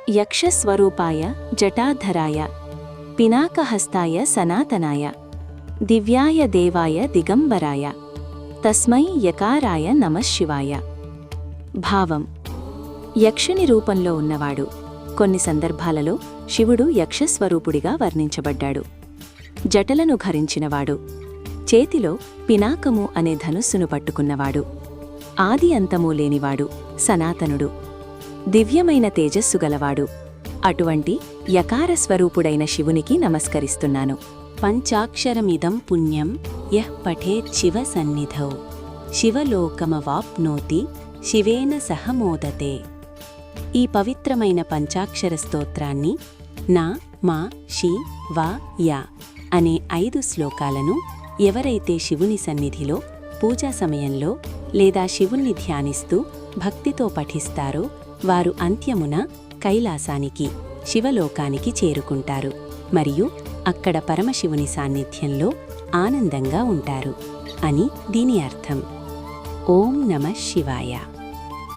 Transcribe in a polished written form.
యక్షస్వరూపాయ జటాధరాయ పినాకహస్తాయ సనాతనాయ దివ్యాయ దేవాయ దిగంబరాయ తస్మై యకారాయ నమఃశివాయ. భావం: యక్షుని రూపంలో ఉన్నవాడు. కొన్ని సందర్భాలలో శివుడు యక్షస్వరూపుడిగా వర్ణించబడ్డాడు. జటలను ధరించినవాడు. చేతిలో పినాకము అనే ధనుస్సును పట్టుకున్నవాడు. ఆది అంతమూ లేనివాడు, సనాతనుడు, దివ్యమైన తేజస్సు గలవాడు. అటువంటి యకార స్వరూపుడైన శివునికి నమస్కరిస్తున్నాను. పంచాక్షరమిదం పుణ్యం యః పఠేత్ శివ సన్నిధౌ శివలోకమవాప్నోతి శివేన సహ మోదతే. ఈ పవిత్రమైన పంచాక్షర స్తోత్రాన్ని నా, మా, షి, వా, యా అనే 5 శ్లోకాలను ఎవరైతే శివుని సన్నిధిలో పూజా సమయంలో లేదా శివుణ్ణి ధ్యానిస్తూ భక్తితో పఠిస్తారో వారు అంత్యమున కైలాసానికి, శివలోకానికి చేరుకుంటారు మరియు అక్కడ పరమశివుని సాన్నిధ్యంలో ఆనందంగా ఉంటారు అని దీని అర్థం. ఓం నమః శివాయ.